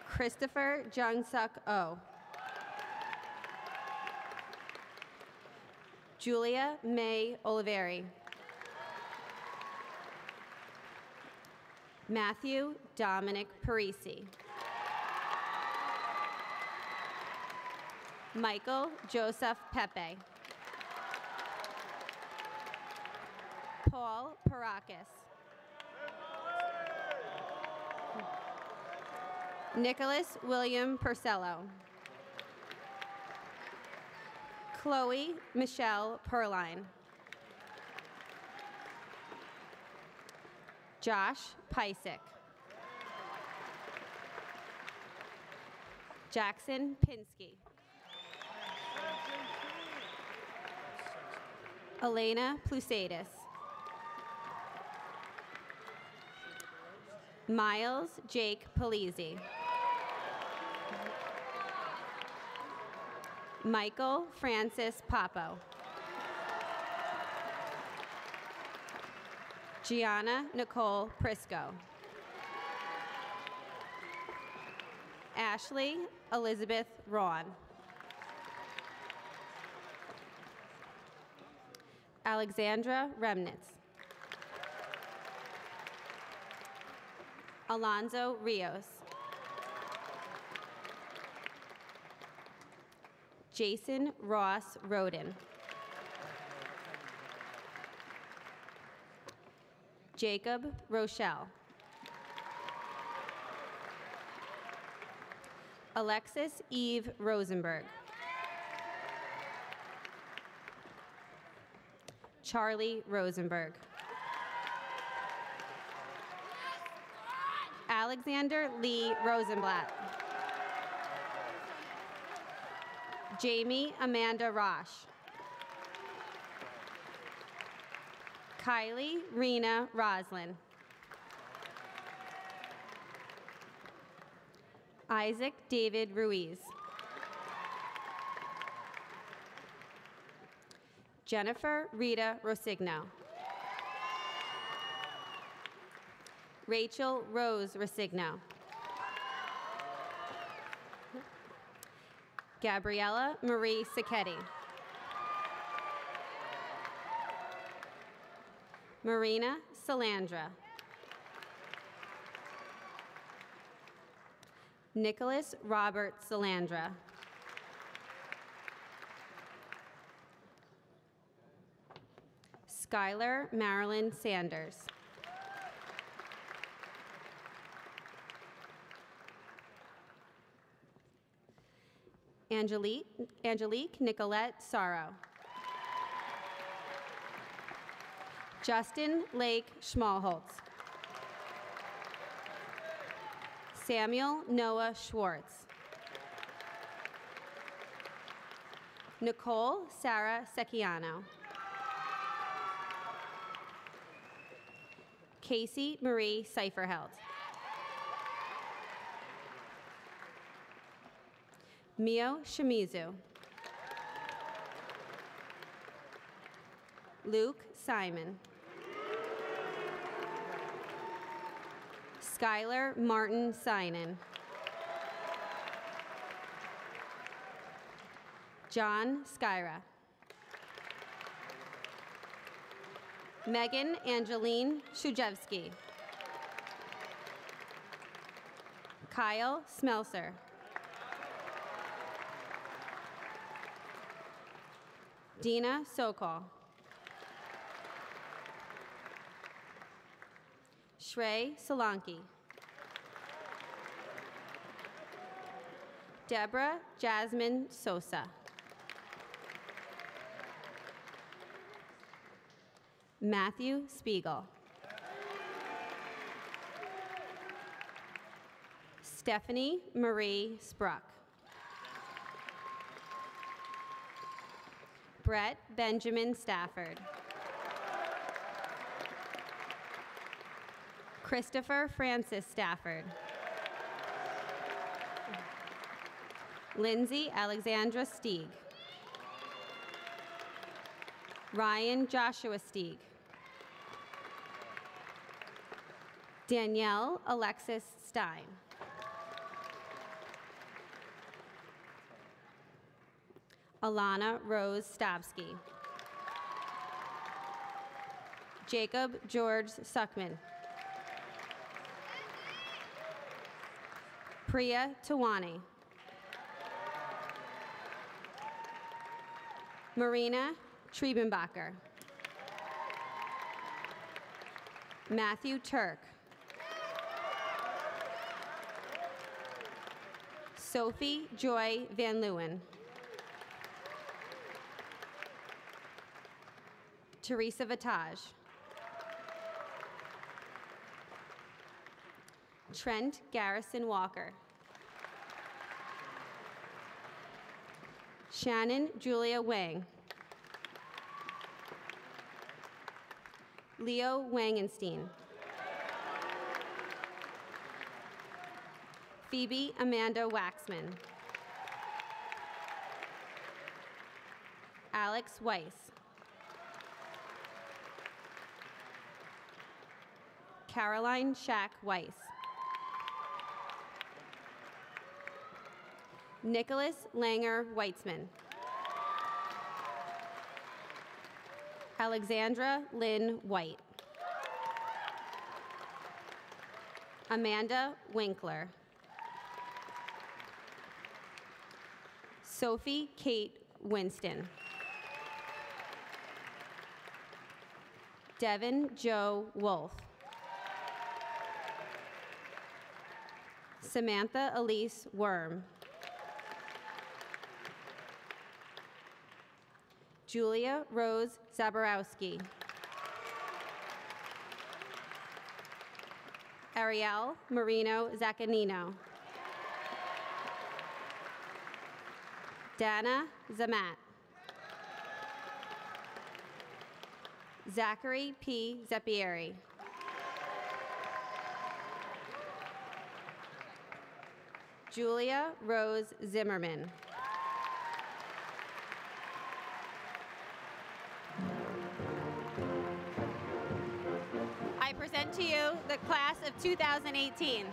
Christopher Jungsuk Oh. Julia May Oliveri. Matthew Dominic Parisi. Michael Joseph Pepe. Paul Parakis. Nicholas William Purcello. Chloe Michelle Perline. Josh Pysick. Jackson Pinsky. Elena Plusadis. Miles Jake Polizzi. Michael Francis Papo. Gianna Nicole Prisco. Ashley Elizabeth Rawn. Alexandra Remnitz. Alonzo Rios. Jason Ross Roden. Jacob Rochelle. Alexis Eve Rosenberg. Charlie Rosenberg. Alexander Lee Rosenblatt. Jamie Amanda Rosh. Kylie Rena Roslin. Isaac David Ruiz. Jennifer Rita Rosigno. Rachel Rose Rosigno. Gabriella Marie Sacchetti. Marina Salandra. Nicholas Robert Salandra. Skylar Marilyn Sanders. Angelique Nicolette Sorrow. Justin Lake Schmalholtz. Samuel Noah Schwartz. Nicole Sarah Secchiano. Casey Marie Seiferheld. Mio Shimizu. Luke Simon. Skylar Martin Sinan. John Skyra. Megan Angeline Shujevsky. Kyle Smelser. Dina Sokol. Shrey Solanki. Deborah Jasmine Sosa. Matthew Spiegel. Stephanie Marie Spruck. Brett Benjamin Stafford. Christopher Francis Stafford. Lindsay Alexandra Stieg. Ryan Joshua Stieg. Danielle Alexis Stein. Alana Rose Stabsky. Jacob George Suckman. Priya Tawani. Marina Triebenbacher. Matthew Turk. Sophie Joy Van Leeuwen. Teresa Vitage. Trent Garrison Walker. Shannon Julia Wang. Leo Wangenstein. Phoebe Amanda Waxman. Alex Weiss. Caroline Shack Weiss. Nicholas Langer Weitzman. Alexandra Lynn White. Amanda Winkler. Sophie Kate Winston. Devin Joe Wolf. Samantha Elise Worm. Julia Rose Zaborowski. Ariel Marino Zaccanino. Dana Zamat. Zachary P. Zeppieri. Julia Rose Zimmerman. I present to you the class of 2018.